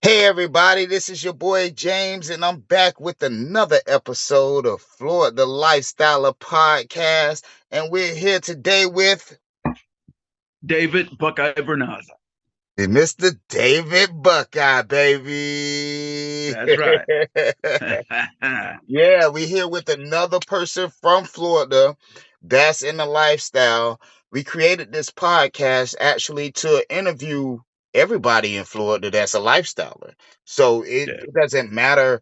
Hey everybody, this is your boy James, and I'm back with another episode of Florida Lifestyle Podcast. And we're here today with David Buckaye Vernaza. Mr. David Buckaye, baby. That's right. Yeah, we're here with another person from Florida that's in the lifestyle. We created this podcast actually to interview everybody in Florida that's a lifestyler. So it, Yeah. it doesn't matter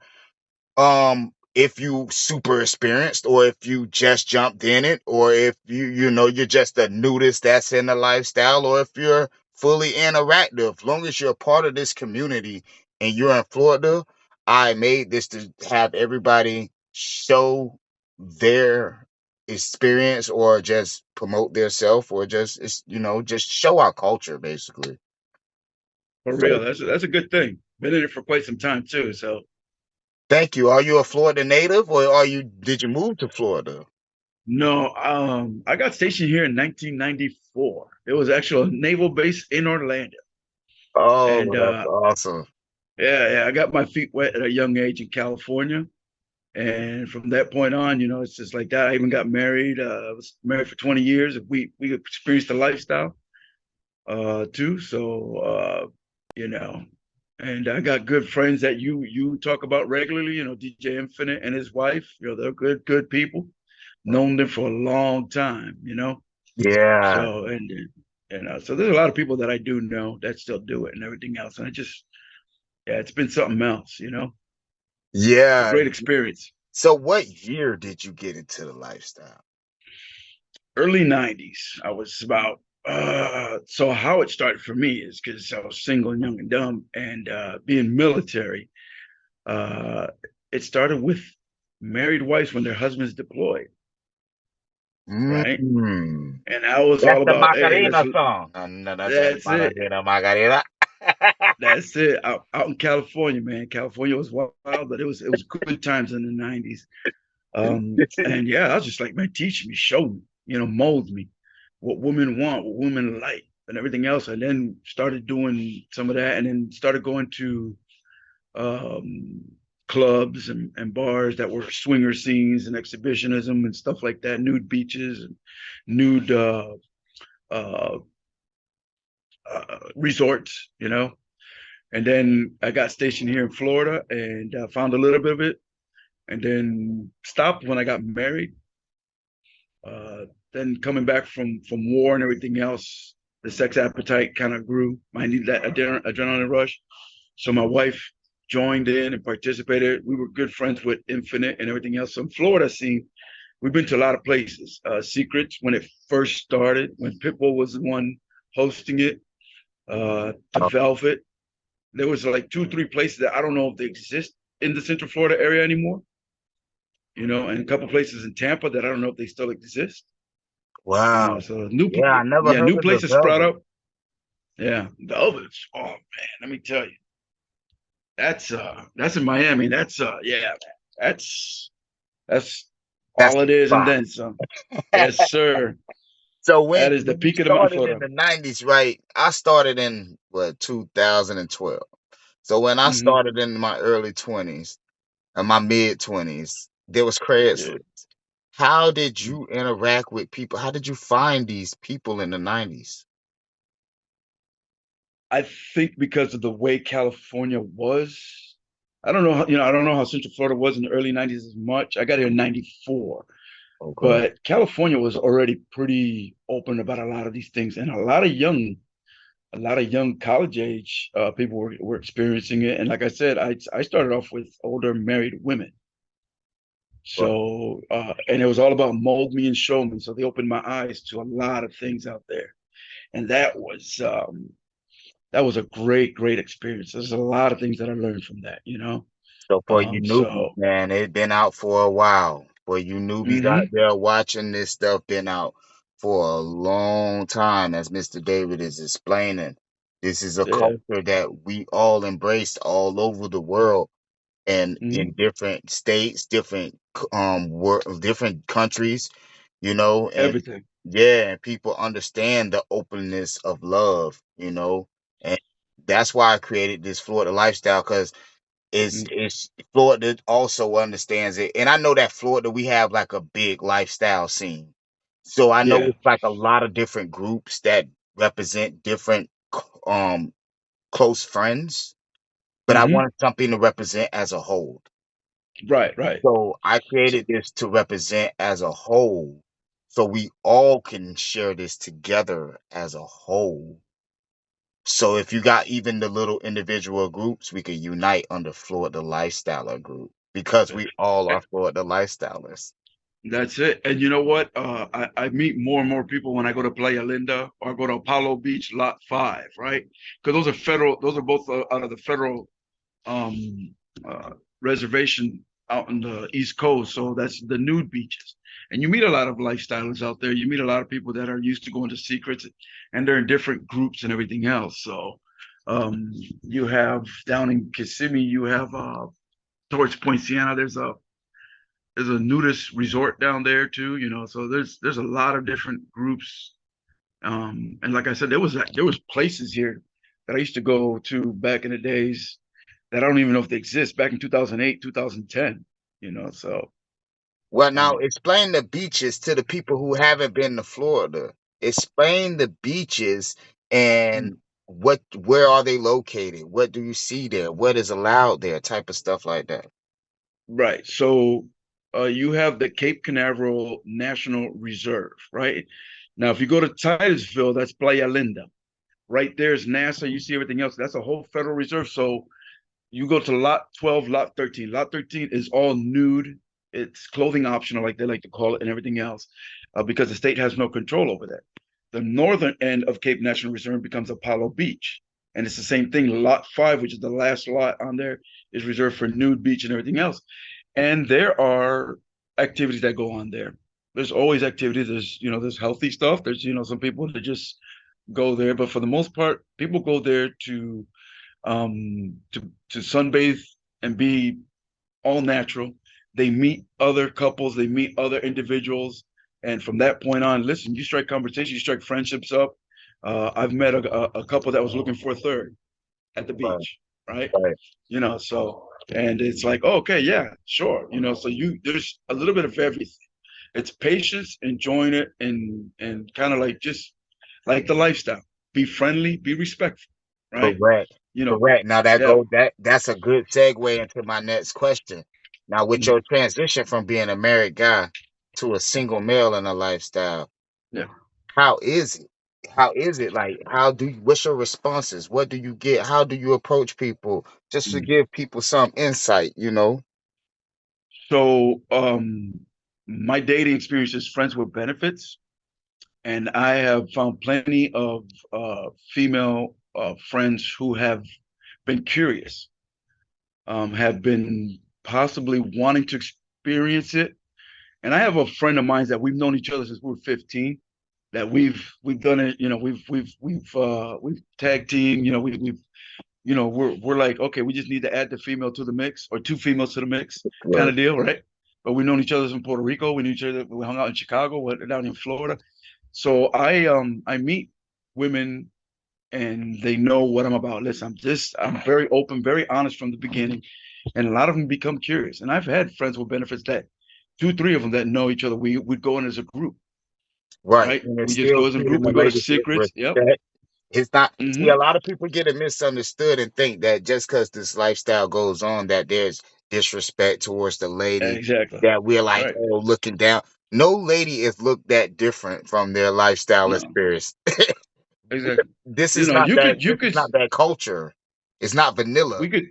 if you super experienced or if you just jumped in it or if you're just a nudist that's in the lifestyle or if you're fully interactive, long as you're a part of this community and you're in Florida. I made this to have everybody show their experience or just promote their self or just show our culture basically. For real. So That's a good thing. Been in it for quite some time too. So thank you. Are you a Florida native or did you move to Florida? no, I got stationed here in 1994. It was actually a naval base in Orlando. Oh, And that's awesome. yeah, I got my feet wet at a young age in California. And from that point on, it's just like that. I even got married. I was married for 20 years. We experienced the lifestyle too. So you know. And I got good friends that you talk about regularly, DJ Infinite and his wife, they're good people. Known them for a long time. Yeah. So so there's a lot of people that I do know that still do it and everything else. And yeah, it's been something else. It's a Yeah. great experience. So what year did you get into the lifestyle? Early 90s. I was about so how it started for me is because I was single and young and dumb and being military. Uh, it started with married wives when their husbands deployed, right? Mm. And I was That's all the about, hey, Macarena song. No, no, that's a that's it. Macarena, Macarena. That's it. Out in California, man. California was wild, but it was good times in the 90s. And yeah, I was just like, man, teach me, show me, mold me what women want, what women like, and everything else. And then started doing some of that, and then started going to um, clubs and bars that were swinger scenes and exhibitionism and stuff like that, nude beaches and nude uh, resorts. And then I got stationed here in Florida and found a little bit of it, and then stopped when I got married. Uh, then coming back from war and everything else, the sex appetite kind of grew. I needed that adrenaline rush. So my wife joined in and participated. We were good friends with Infinite and everything else. So in Florida scene, we've been to a lot of places. Secrets when it first started, when Pitbull was the one hosting it, to Velvet. There was like two, three places that I don't know if they exist in the Central Florida area anymore. And a couple places in Tampa that I don't know if they still exist. Wow. So Yeah, I never yeah, heard new of the places sprout Velvet. up. Yeah, Velvet's. Oh man, let me tell you, that's in Miami. Yeah, man, that's That's all the it is, and spot. then some. Yes, sir. So That when is the when you peak of the Mount started in Florida. the 90s, right? I started in what 2012. So when I Hmm. started in my early 20s and my mid 20s, there was Yeah. Craigslist. How did you interact with people? How did you find these people in the 90s? I think because of the way California was, I don't know how, I don't know how Central Florida was in the early 90s as much. I got here in 94, Okay. but California was already pretty open about a lot of these things. And a lot of young college age people were experiencing it. And like I said, I started off with older married women. Right. So, and it was all about mold me and show me. So they opened my eyes to a lot of things out there. And that was a great, great experience. There's a lot of things that I learned from that. So for you newbies, So, man, it been out for a while. For you newbies out mhm, there watching this stuff, been out for a long time, as Mr. David is explaining. This is a yeah, culture that we all embraced all over the world and in mhm, different states, different countries, and everything. yeah, and people understand the openness of love, and that's why I created this Florida lifestyle, because Mm. it's Florida also understands it. And I know that Florida, we have like a big lifestyle scene. So I know Yeah. it's like a lot of different groups that represent different um close friends, but I Hmm. wanted something to represent as a whole. Right, right. So I So created this to represent as a whole, so we all can share this together as a whole. So if you got even the little individual groups, we could unite under Florida Lifestyler Group, because we all are Florida Lifestylers. that's it. And you know what? I meet more and more people when I go to Playa Linda or I go to Apollo Beach, Lot 5, right? Because those are federal, those are both out of the federal um, uh, reservation out on the East Coast. So that's the nude beaches. And you meet a lot of lifestylers out there. You meet a lot of people that are used to going to secrets and they're in different groups and everything else. So um, you have down in Kissimmee, you have towards Point Siena, there's a nudist resort down there too, you know. So there's a lot of different groups. And like I said, there was places here that I used to go to back in the days that I don't even know if they exist back in 2008, 2010, you know. So Well, now um explain the beaches to the people who haven't been to Florida. Explain the beaches and where are they located? What do you see there? What is allowed there? Type of stuff like that. right. So you have the Cape Canaveral National Reserve, right? Now, if you go to Titusville, that's Playa Linda. Right there is NASA. You see everything else. That's a whole federal reserve. So you go to lot 12, lot 13. Lot 13 is all nude. It's clothing optional, like they like to call it, and everything else, because the state has no control over that. The northern end of Cape National Reserve becomes Apollo Beach. And it's the same thing. Lot 5, which is the last lot on there, is reserved for nude beach and everything else. And there are activities that go on there. There's always activities. There's healthy stuff. There's, some people that just go there. But for the most part, people go there to sunbathe and be all natural. They meet other couples, they meet other individuals, and from that point on, listen, you strike conversation, you strike friendships up. I've met a couple that was looking for a third at the Right, beach, right? right. So and it's like, oh, okay, yeah, sure, so there's a little bit of everything. It's patience, enjoying it, and kind of like just like the lifestyle. Be friendly, be respectful, right? Correct. You know, Correct. Now that yeah, goes that's a good segue into my next question. Now, with mm, your transition from being a married guy to a single male in a lifestyle, yeah. how is it? How is it like? What's your responses? What do you get? How do you approach people? Just to Mm. give people some insight. So, my dating experience is friends with benefits, and I have found plenty of female friends who have been curious, have been possibly wanting to experience it. And I have a friend of mine that we've known each other since we were 15. That we've done it, we've tag team, we're like, okay, we just need to add the female to the mix or two females to the mix kind Right. of deal, right? But we've known each other in Puerto Rico. We knew each other. We hung out in Chicago, down in Florida. So I meet women and they know what I'm about. Listen, I'm very open, very honest from the beginning, and a lot of them become curious. And I've had friends with benefits that two, three of them that know each other. We would go in as a group, Right. right? And it's We just still go as a treating group. the We go to lady with secrets. Yep. respect. It's not, see, a Mm-hmm. lot of people get it misunderstood and think that just because this lifestyle goes on, that there's disrespect towards the lady, Exactly. that we're like, Right. oh, looking down. No lady is looked that different from their lifestyle No. experience. Exactly. This You is know, not you that. could you This is could not that culture. It's not vanilla. we could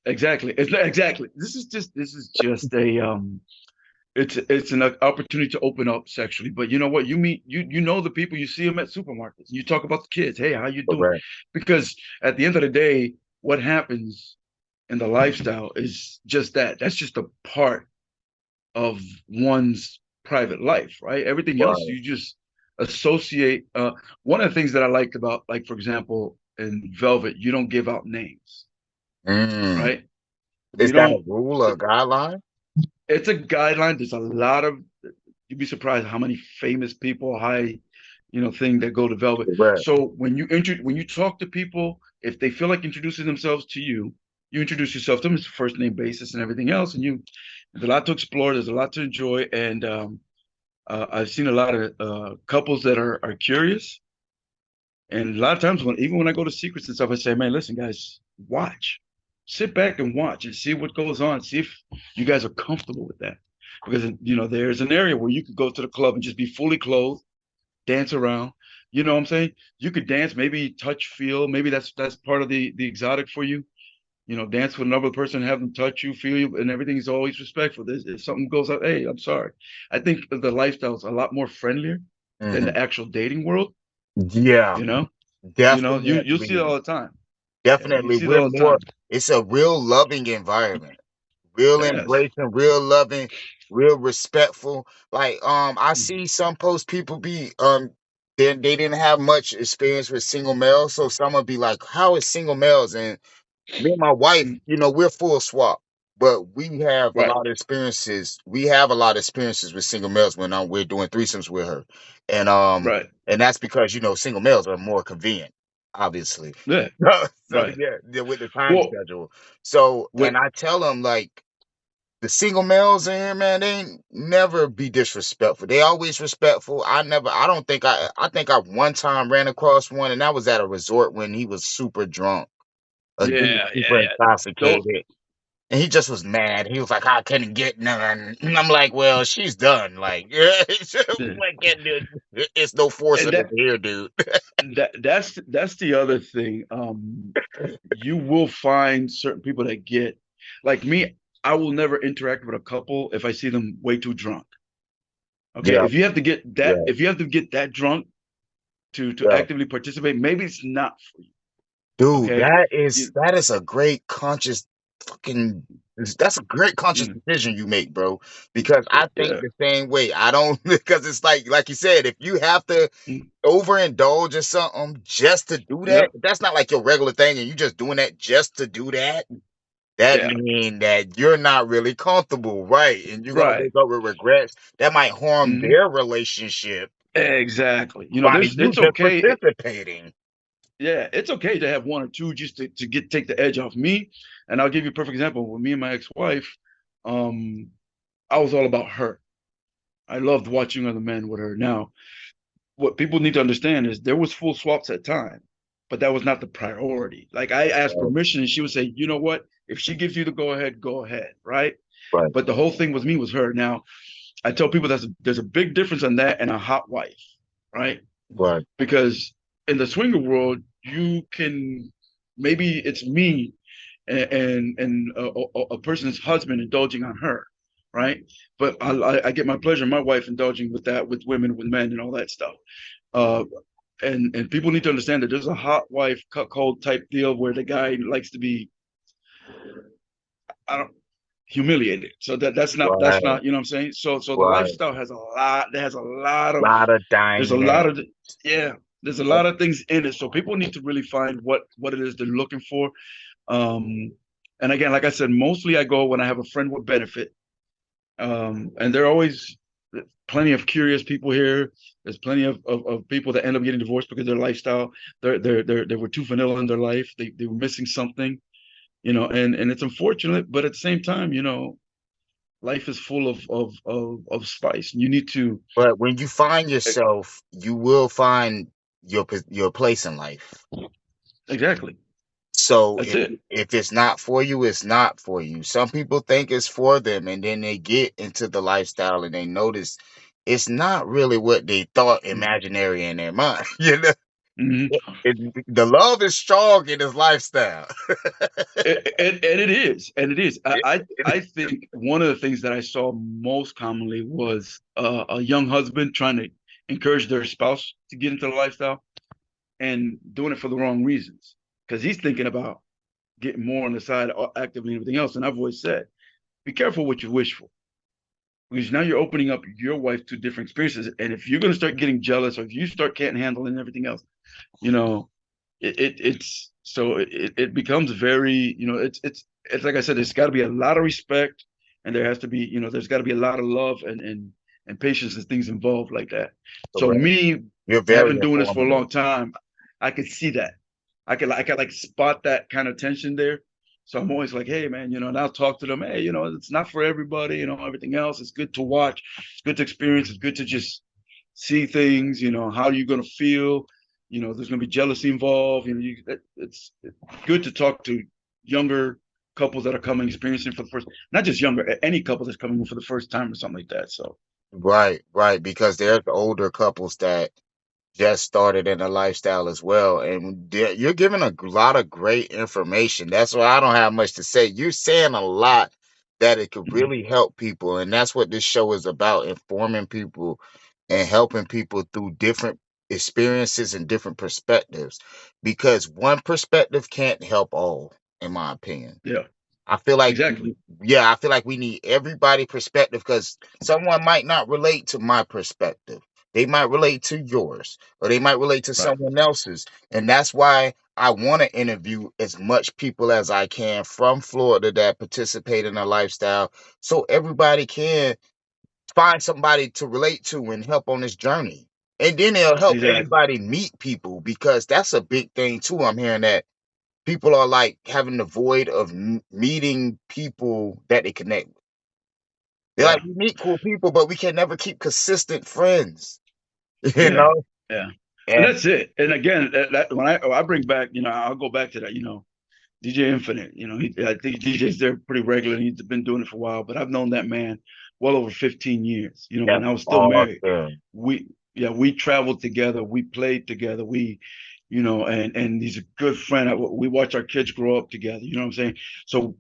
exactly. It's not exactly. This is just a it's an opportunity to open up sexually. But you know what? You know the people, you see them at supermarkets. You talk about the kids. Hey, how you doing? Correct. Because at the end of the day, what happens in the lifestyle is just that. That's just a part of one's private life, right? Everything else Right. you just associate. One of the things that I liked about, like for example, in Velvet, you don't give out names, Mm. right? Is You that a don't. rule or a guideline? It's a guideline. There's a lot of. You'd be surprised how many famous people, high thing that go develop it. Correct. So when you talk to people, if they feel like introducing themselves to you, you introduce yourself to them. It's first name basis and everything else, and there's a lot to explore. There's a lot to enjoy, and I've seen a lot of couples that are curious, and a lot of times even when I go to secrets and stuff, I say, man, listen, guys, watch, sit back and watch and see what goes on. See if you guys are comfortable with that, because there's an area where you could go to the club and just be fully clothed, dance around. You know what I'm saying? You could dance, maybe touch, feel. Maybe that's part of the exotic for you. Dance with another person, have them touch you, feel you, and everything is always respectful. If something goes out, hey, I'm sorry. I think the lifestyle is a lot more friendlier than Hmm. the actual dating world. Yeah, You know, you'll see it definitely. all the time. Yeah, you Definitely, see it we're all the time. more. It's a real loving environment, real Yes. embracing, real loving, real respectful. Like, I Mhm. see some post people be, they didn't have much experience with single males, so some will be like, "How is single males?" And me and my wife, Mhm. we're full swap, but we have a Right. lot of experiences. We have a lot of experiences with single males when we're doing threesomes with her, and Right. that's because single males are more convenient, obviously. Yeah. So Right. yeah, with the time Well, schedule. So, what? and I tell them like the single males in here, man, they ain't never be disrespectful. They always respectful. I don't think I think I one time ran across one, and that was at a resort when he was super drunk. A dude Yeah. super Yeah. Yeah. Don't. intoxicated. And he just was mad. He was like, I couldn't get none. And I'm like, well, she's done. Like, yeah, Yeah. what can do? It's no And forcing it here, dude. that's the other thing. You will find certain people that get like me. I will never interact with a couple if I see them way too drunk. Okay, Yeah, yeah, if you have to get that drunk to yeah. actively participate, maybe it's not for you. Dude, Okay, that is you, that is a great conscious fucking that's a great conscious you decision you make, bro. Because I think yeah, the same way. I don't because it's like you said, if you have to mm, overindulge in something just to do that, yep, that's not like your regular thing, and you just doing that just to do that. That yeah, mean that you're not really comfortable, right? And you're gonna right, wake up with regrets that might harm hmm their relationship exactly. by There's you it's just okay. participating. Yeah, it's okay to have one or two just to take the edge off me. And I'll give you a perfect example. With me and my ex-wife, um, I was all about her. I loved watching other men with her. Now, what people need to understand is there was full swaps at time, but that was not the priority. Like I asked Right, permission and she would say, you know what? If she gives you the go ahead, right? right, But the whole thing was me was her. Now, I tell people there's a big difference on that and a hot wife, right? right, Because in the swinger world, you can maybe it's me and a person's husband indulging on her, right? But I get my pleasure in my wife indulging with that with women, with men, and all that stuff. Uh, and people need to understand that there's a hot wife cuckold type deal where the guy likes to be I don't humiliated. So that's right, not you know what I'm saying. So the right. lifestyle has a lot. There has a lot of Lot of there's a dynamic. lot of yeah. There's a lot of things in it. So people need to really find what it is they're looking for. Um, and again, like I said, mostly I go when I have a friend with benefit. And there are always plenty of curious people here. There's plenty of people that end up getting divorced because their lifestyle, they were too vanilla in their life. They were missing something, and it's unfortunate, but at the same time, life is full of spice. And you need to But when you find e- yourself, you will find your place in life. exactly. So That's it. if it's not for you, it's not for you. Some people think it's for them, and then they get into the lifestyle and they notice it's not really what they thought imaginary in their mind. Mm-hmm. The love is strong in his lifestyle. And it is, and it is. It- I it- think one of the things that I saw most commonly was a young husband trying to encourage their spouse to get into the lifestyle and doing it for the wrong reasons because he's thinking about getting more on the side actively and everything else. And I've always said, be careful what you wish for because now you're opening up your wife to different experiences. And if you're going to start getting jealous or if you start can't handle and everything else, you know, it becomes very it's like I said, there's got to be a lot of respect and there has to be there's got to be a lot of love and patience and things involved like that. So Correct. me You're And I've very been doing this for a informative. long time. I could see that. I could like spot that kind of tension there. So I'm always like, hey man, and I'll talk to them. Hey, it's not for everybody, everything else. It's good to watch, it's good to experience, it's good to just see things, how are you gonna feel? There's gonna be jealousy involved. It's good to talk to younger couples that are coming experiencing for the first, not just younger, any couple that's coming in for the first time or something like that. So Right, right. Because there's older couples that just started in a lifestyle as well. And you're giving a lot of great information. That's why I don't have much to say. You're saying a lot that it could mhm, really help people. And that's what this show is about, informing people and helping people through different experiences and different perspectives. Because one perspective can't help all, in my opinion. yeah, I feel like, exactly. yeah, I feel like we need everybody perspective because someone might not relate to my perspective. They might relate to yours, or they might relate to Right. someone else's. And that's why I want to interview as much people as I can from Florida that participate in a lifestyle so everybody can find somebody to relate to and help on this journey. And then it'll help Exactly. everybody meet people because that's a big thing too. I'm hearing that people are like having the void of meeting people that they connect with. They're like, Yeah. we meet cool people, but we can never keep consistent friends, you Yeah. know? Yeah. And And that's it. And again, that when I bring back, I'll go back to that, DJ Infinite, I think DJ's there pretty regularly. He's been doing it for a while, but I've known that man well over 15 years. that's When I was still married, awesome. we, yeah, we traveled together, we played together, and he's a good friend. We watch our kids grow up together. You know what I'm saying? So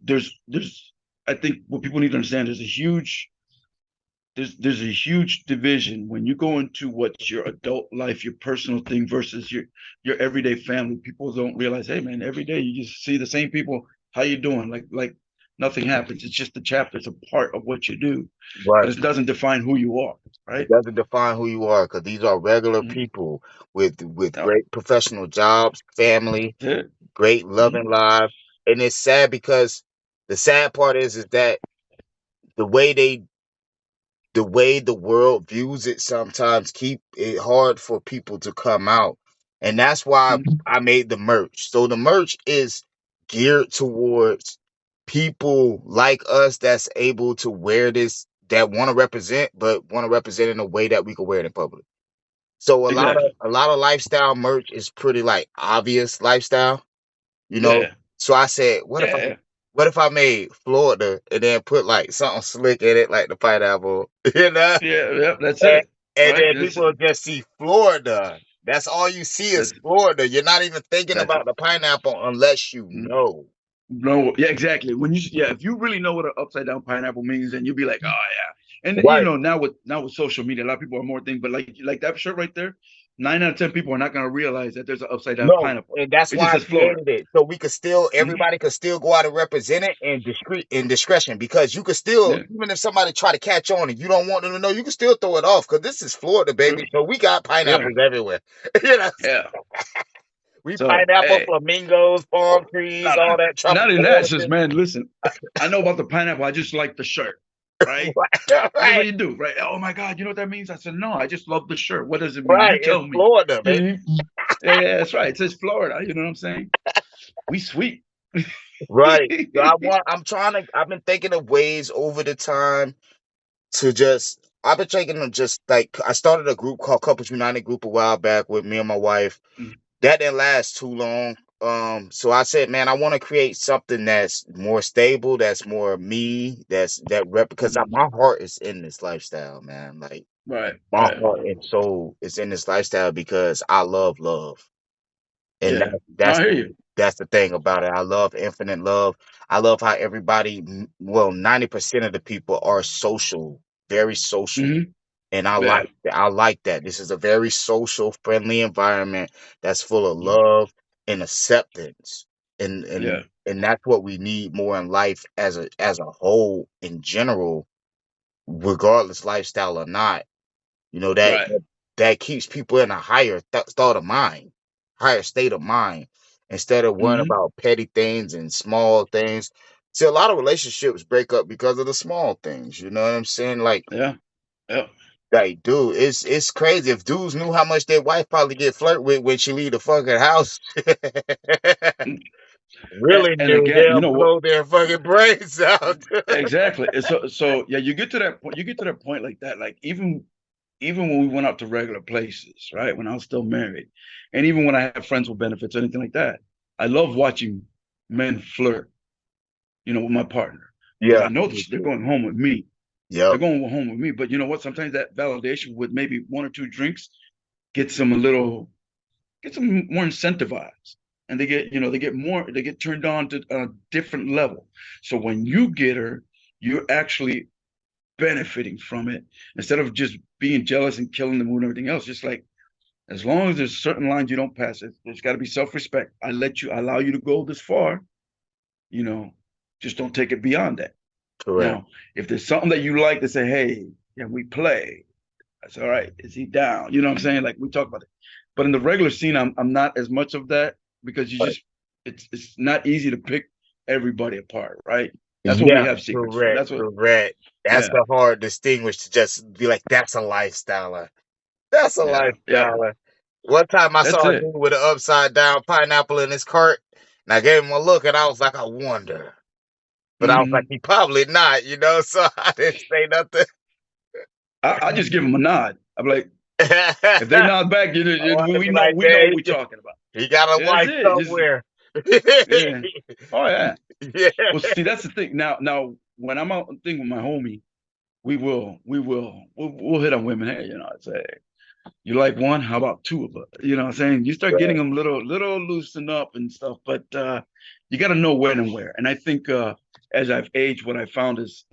I think what people need to understand, there's a huge division when you go into what's your adult life, your personal thing versus your everyday family. People don't realize, hey man, every day you just see the same people. How you doing? Like nothing happens. It's just a chapter. It's a part of what you do, but Right. it doesn't define who you are, It right? doesn't define who you are because these are regular Mm-hmm. people with Yep. great professional jobs, family, That's it. great Mm-hmm. loving lives. And it's sad because the sad part is that the way they the way the world views it sometimes keep it hard for people to come out. And that's why Mm-hmm. I made the merch. So the merch is geared towards people like us that's able to wear this, that want to represent, but want to represent in a way that we can wear it in public. So Exactly. a lot of lifestyle merch is pretty like obvious lifestyle, you know. Yeah. So I said, Yeah. what if I made Florida and then put like something slick in it, like the pineapple, you know? Yeah. Yeah. That's And, it. and Right. then people just see Florida. That's all you see is That's Florida. You're not even thinking that's it. about the pineapple unless you Mm. know. No, yeah, exactly. If you really know what an upside down pineapple means, then you'll be like, oh yeah. And Right. now with social media, a lot of people are more things, but like that shirt right there, 9 out of 10 people are not gonna realize that there's an upside down No, pineapple. and that's It just why I says Florida. created it. So we could still, Hmm. everybody could still go out and represent it in discretion because you could still, Yeah, even if somebody try to catch on and you don't want them to know, you can still throw it off because this is Florida, true. baby. So we got Yeah, pineapples everywhere. You know, yeah. we So pineapple, hey, flamingos, palm trees, not all that not in tropical that, says oranges. man, listen, I know about the pineapple. I just like the shirt, right? That's Right, what you do, right? Oh my God, you know what that means? I said, no, I just love the shirt. What does it mean? right. You It's tell me. Florida, baby. Yeah, yeah, that's right. It says Florida. You know what I'm saying? We sweet. Right. So I've been thinking of ways over the time to just, I've been thinking of just like, I started a group called Couples United Group a while back with me and my wife. That didn't last too long. So I said, man, I want to create something that's more stable, that's more me, that rep, because my heart is in this lifestyle, man. Like Right, my right. heart and soul is in this lifestyle because I love love. And Yeah. No, I hear you. that's the thing about it. I love infinite love. I love how everybody, well, 90% of the people are social, very social. Hmm. And Yeah. I like that. This is a very social, friendly environment that's full of Mhm. love and acceptance. Yeah. And that's what we need more in life as a whole in general, regardless lifestyle or not. You know, Right. that keeps people in a higher thought of mind, higher state of mind, instead of worrying Hmm. about petty things and small things. See, a lot of relationships break up because of the small things. You know what I'm saying? Like Yeah. Yeah. Like, dude, it's crazy. If dudes knew how much their wife probably get flirt with when she leave the fucking house, really And knew, again, you they'll know what? blow their fucking brains out. Exactly. And so yeah, you get to that point. You get to that point like that. Like even when we went out to regular places, right? When I was still married, and even when I have friends with benefits or anything like that, I love watching men flirt, with my partner, because Yeah, I know me they're too. going home with me. They're Yep, going home with me. But you know what? Sometimes that validation with maybe one or two drinks gets them a little, gets them more incentivized, and they get turned on to a different level. So when you get her, you're actually benefiting from it instead of just being jealous and killing the mood and everything else. Just like, as long as there's certain lines you don't pass it, there's got to be self-respect. I allow you to go this far, you know, just don't take it beyond that. correct. Now, if there's something that you like to say, hey, can we play? That's all right. Is he down? You know what I'm saying? Like we talk about it. But in the regular scene, I'm not as much of that, because Right. it's not easy to pick everybody apart, right? That's what we Yeah, have secrets for. correct, That's what, correct. That's yeah, the hard distinguish to just be like, that's a lifestyler. That's a yeah, yeah. lifestyler. One time I That's saw a it. dude with an upside down pineapple in his cart, and I gave him a look, and I was like, I wonder. But I was like, Hmm. he probably not, so I didn't say nothing. I just give them a nod. I'm like, if they I nod back, wanted to be like, we know man, what we're talking about. he got a Yeah, that's wife it. Just somewhere. yeah. Oh yeah. Yeah. Well, see, that's the thing. Now, when I'm out thing with my homie, we'll hit on women. Hey, I say, you like one? How about two of us? You know what I'm saying? You start getting Right. them little loosened up and stuff, but you got to know when and where. And I think as I've aged, what I found is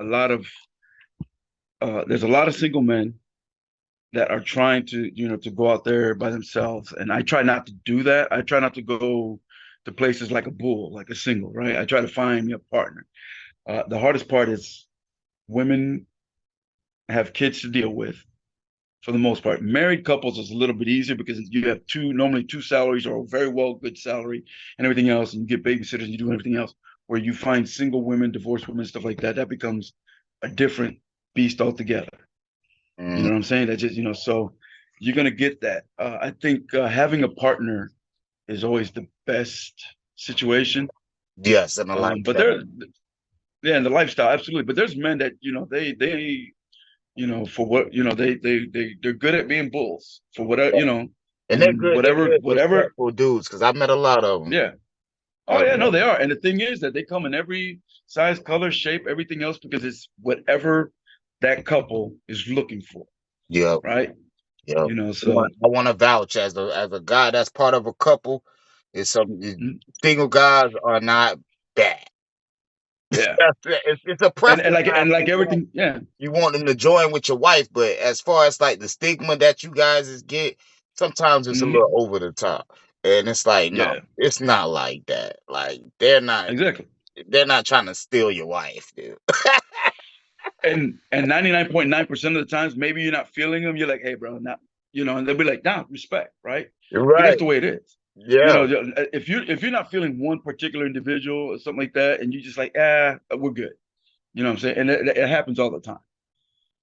there's a lot of single men that are trying to to go out there by themselves, and I try not to do that. I try not to go to places like a bull, like a single, right? I try to find me a partner. The hardest part is women have kids to deal with for the most part. Married couples is a little bit easier because you have normally two salaries, or a very well good salary and everything else, and you get babysitters and you do everything else. Where you find single women, divorced women, stuff like that, that becomes a different beast altogether. You Mm, know what I'm saying? That just, so you're gonna get that. I think having a partner is always the best situation. yes, in a But lifestyle. there, yeah, in the lifestyle, absolutely. But there's men that they for what they're good at being bulls for whatever, And they're and good. They're good, whatever. respectful dudes. Because I met a lot of them. Yeah. Oh A yeah, no, lot. they are. And the thing is that they come in every size, color, shape, everything else, because it's whatever that couple is looking for, Yep. right? Yep. So I want to vouch as a guy that's part of a couple. It's some mm, single guys are not bad. yeah. It's a And preference. like Now, everything, yeah. you want them to join with your wife, but as far as like the stigma that you guys is get, sometimes it's a Hmm. little over the top, and it's like, no, Yeah, it's not like that. Like exactly. they're not trying to steal your wife, dude. And 99.9% of the times, maybe you're not feeling them. You're like, hey, bro, not, and they'll be like, nah, respect, right? You're Because that's right. the way it is. Yeah. If you're not feeling one particular individual or something like that, and you just like, we're good. You know what I'm saying? And it happens all the time.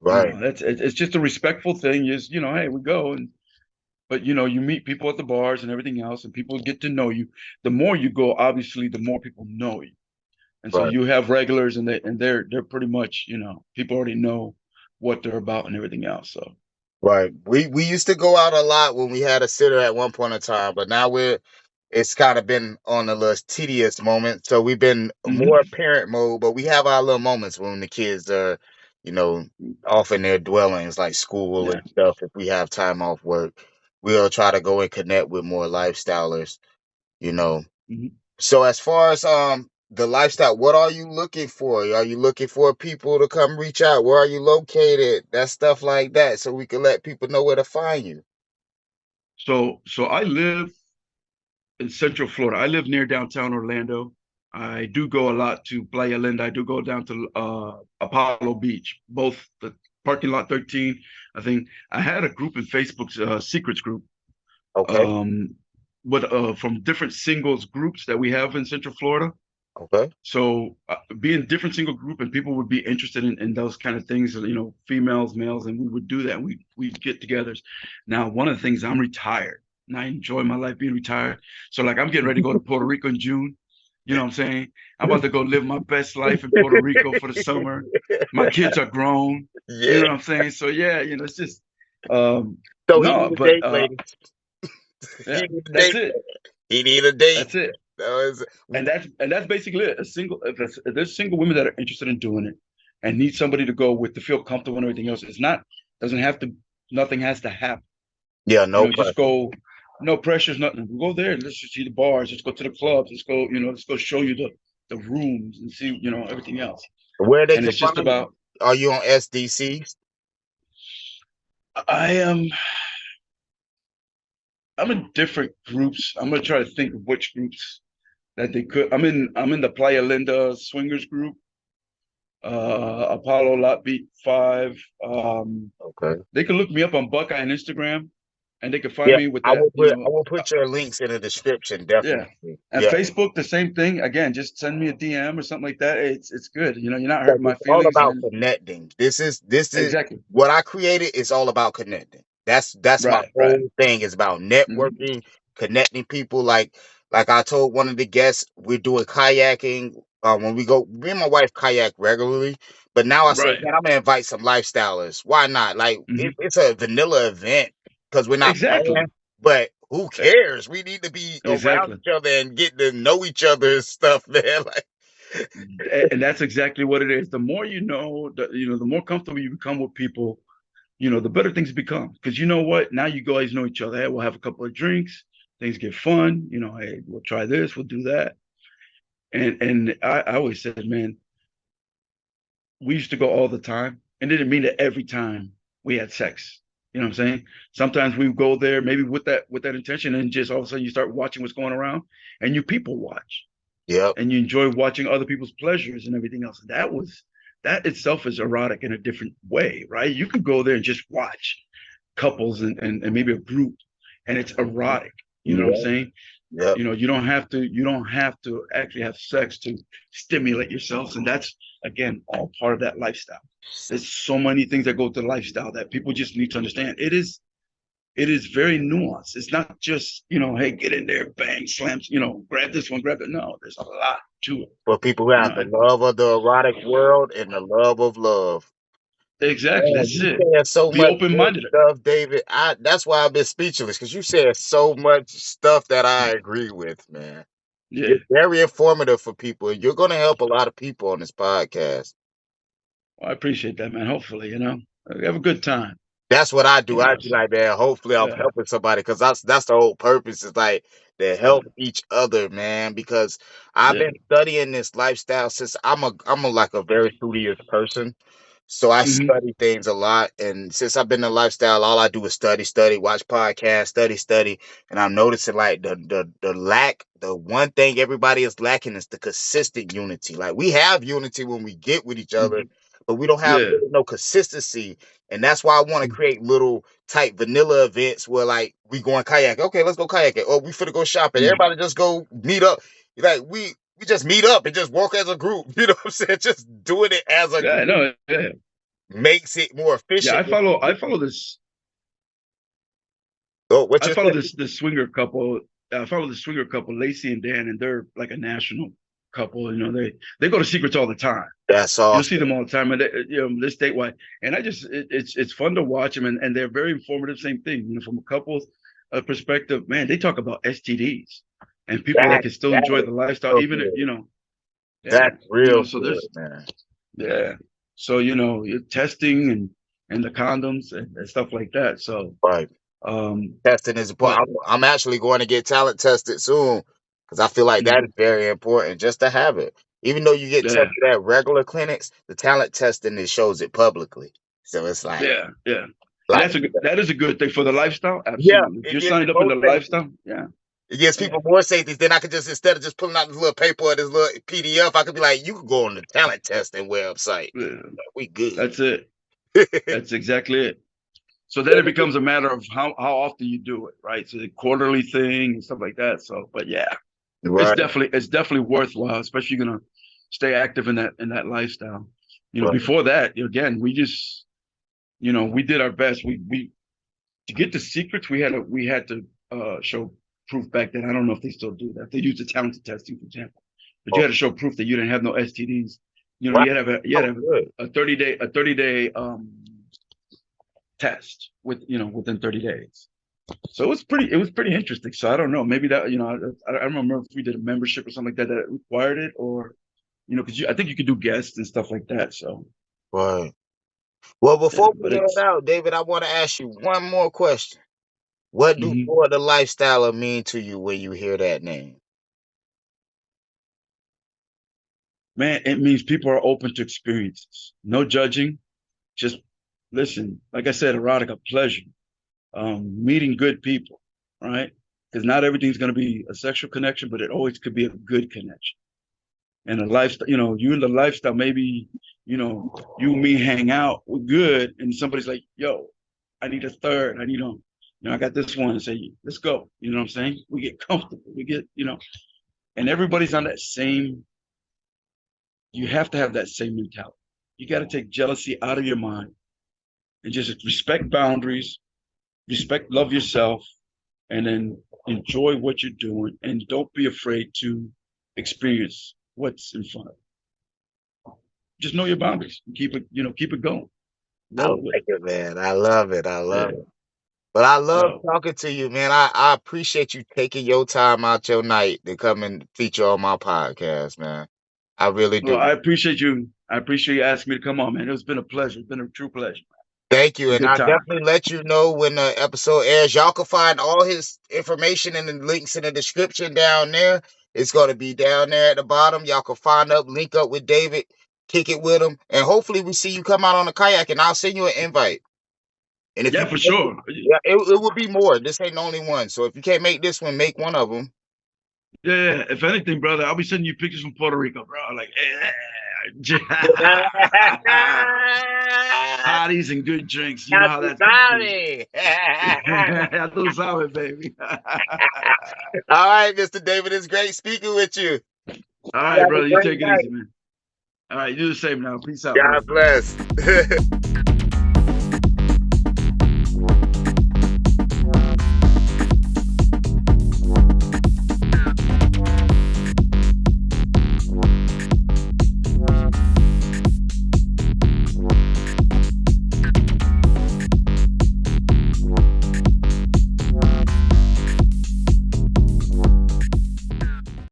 Right. It's just a respectful thing. Is hey, we go, and but you meet people at the bars and everything else, and people get to know you. The more you go, obviously, the more people know you. And so Right. you have regulars, and they're pretty much, people already know what they're about and everything else. So Right. We used to go out a lot when we had a sitter at one point in time, but now it's kind of been on a little tedious moment. So we've been hmm. more parent mode, but we have our little moments when the kids are, you know, off in their dwellings like school Yeah. and stuff. If we have time off work, we'll try to go and connect with more lifestylers, you know. Hmm. So as far as the lifestyle, what are you looking for? Are you looking for people to come reach out? Where are you located? That stuff like that, so we can let people know where to find you. So I live in Central Florida. I live near downtown Orlando. I do go a lot to Playa Linda. I do go down to Apollo Beach, both the parking lot 13. I think I had a group in Facebook's secrets group, Okay. um, with from different singles groups that we have in Central Florida. Okay. So be in different single group, and people would be interested in those kind of things, females, males, and we would do that. We'd get togethers. Now, one of the things, I'm retired, and I enjoy my life being retired. So like I'm getting ready to go to Puerto Rico in June. You know what I'm saying? I'm about to go live my best life in Puerto Rico for the summer. My kids are grown. You Yeah. know what I'm saying? So yeah, it's just um So he no, need a but date, ladies. He yeah, need a that's date. it. He need a date. That's it. That was, And that's basically it. A single if there's single women that are interested in doing it and need somebody to go with to feel comfortable and everything else, it's not doesn't have to nothing has to happen. yeah, no Just pressure. go, no pressures, nothing. We go there and let's just see the bars, let's go to the clubs, let's go show you the rooms and see, everything else. Where they And can it's just find you? about Are you on SDCs? I am I'm in different groups. I'm gonna try to think of which groups that they could. I'm in the Playa Linda swingers group, Apollo Lot Beat 5. Okay. They can look me up on Buckeye on Instagram, and they can find Yeah, me with I that. will put your links in the description, Yeah. definitely. And Yeah. Facebook, the same thing. Again, just send me a DM or something like that. It's good. You're not Like, hurting my it's all feelings, about and connecting. This is exactly. what I created is all about connecting. That's my Right, right. whole thing is about Hmm. networking, connecting people. Like I told one of the guests, we're doing kayaking. When we go, me and my wife kayak regularly, but now I said, Right. man, I'm gonna invite some lifestylers. Why not? Like Hmm. it's a vanilla event because we're not Exactly. playing, but who E- cares? We need to be around Exactly. each other and get to know each other and stuff, man. Like, And that's exactly what it is. The more the more comfortable you become with people, the better things become. Because you know what? Now you guys know each other. Hey, we'll have a couple of drinks. Things get fun. Hey, we'll try this. We'll do that. And I always said, man, we used to go all the time, and it didn't mean that every time we had sex. You know what I'm saying? Sometimes we would go there maybe with that intention, and just all of a sudden you start watching what's going around, and you people watch, yep. and you enjoy watching other people's pleasures and everything else. That itself is erotic in a different way, right? You could go there and just watch couples and maybe a group, and it's erotic. You know what I'm Yep. saying? Yep. You don't have to actually have sex to stimulate yourselves, and that's again all part of that lifestyle. There's so many things that go to the lifestyle that people just need to understand. It is very nuanced. It's not just, hey, get in there, bang, slams, grab this one, grab it. No, there's a lot to it. For people who You know, have the and love of the erotic world and the love of love. exactly, Man, that's you it. said so Be much open good minded. stuff, David. That's why I've been speechless because you said so much stuff that I agree with, man. Yeah. You're very informative for people, and you're going to help a lot of people on this podcast. Well, I appreciate that, man. Hopefully, have a good time. That's what I do. I'd be So, like, man, hopefully I'm yeah, helping somebody because that's the whole purpose is like to yeah, help each other, man. Because I've yeah. been studying this lifestyle since I'm a like a very studious person. So I Hmm. study things a lot, and since I've been in lifestyle, all I do is study, study, watch podcasts, study, study, and I'm noticing like the lack, the one thing everybody is lacking is the consistent unity. Like we have unity when we get with each other, Hmm. but we don't have Yeah. really no consistency, and that's why I want to create little type vanilla events where like we going kayak. Okay, let's go kayaking. Or we finna go shopping. Hmm. Everybody just go meet up. Like we just meet up and just walk as a group. You know what I'm saying? Just doing it as a Yeah, group no, yeah. makes it more Yeah, efficient. Oh, what I you follow said? this swinger couple. I follow the swinger couple, Lacey and Dan, and they're like a national couple. They go to secrets all the time. That's You'll see them awesome. all the time, and they're statewide. And it's fun to watch them, and they're very informative. Same thing, from a couple's perspective. Man, they talk about STDs and people that That can still that enjoy is the lifestyle, real even good. yeah, That's real so good, there's man. yeah, so you're testing and the condoms and stuff like that. So Right. um, Testing is but important. I'm actually going to get talent tested soon because I feel like that is mhm, very important just to have it. Even though you get yeah. tested at regular clinics, the talent testing it shows it publicly. So it's Yeah, yeah. And like that is a good thing for the lifestyle. yeah, Absolutely. If it you're gives you signed up in more the safety. lifestyle, yeah, It gives yeah, people more safety. Then I could just instead of just pulling out this little paper or this little PDF, I could be like, you could go on the talent testing website. yeah. We good. That's it. That's exactly it. So then it becomes a matter of how often you do it, right? So the quarterly thing and stuff like that. So, but yeah. Right. It's definitely worthwhile, especially you're gonna stay active in that lifestyle. You know, Right. before that, again, we just, we did our best. We to get the secrets, we had to show proof back then. I don't know if they still do that. They use the talented testing, for example, but you Oh, had to show proof that you didn't have no STDs. You know, wow. you had to Oh, have good. a 30-day test within 30 days. So it was pretty interesting. So I don't know, maybe that, I don't remember if we did a membership or something like that that required it, or because I think you could do guests and stuff like that. So Right. Well, yeah, before but we head it's out, David, I want to ask you one more question. What do mhm. Florida Lifestyler mean to you when you hear that name? Man, it means people are open to experiences, no judging, just listen. Like I said, erotica, pleasure, meeting good people, right? Because not everything's going to be a sexual connection, but it always could be a good connection. And a lifestyle, you in the lifestyle, maybe, you and me hang out, we're good, and somebody's like, yo, I need a third. I need I got this one, and say, let's go. You know what I'm saying? We get comfortable. We get, and everybody's on that same, you have to have that same mentality. You got to take jealousy out of your mind and just respect boundaries, love yourself, and then enjoy what you're doing. And don't be afraid to experience what's in front of you. Just know your boundaries. Keep it going. I Roll with like it. it, man. I love it. I love Yeah. it. But I love Yo. talking to you, man. I appreciate you taking your time out your night to come and feature on my podcast, man. I really Well, do. I appreciate you. I appreciate you asking me to come on, man. It's been a pleasure. It's been a true pleasure. Thank you. A And good I'll time. definitely let you know when the episode airs. Y'all can find all his information and the links in the description down there. It's going to be down there at the bottom. Y'all can link up with David, kick it with him. And hopefully we see you come out on a kayak and I'll send you an invite. And if you Yeah, for can make it, sure. yeah, it will be more. This ain't the only one. So if you can't make this one, make one of them. Yeah. If anything, brother, I'll be sending you pictures from Puerto Rico, bro. Like, parties and good drinks. You know Ya how tú that's gonna be. sabes. Ya tú sabes, baby. All right, Mr. David, it's great speaking with you. All You right, have a brother. You great take it night. easy, man. All right, you do the same now. Peace out, bro. God bless.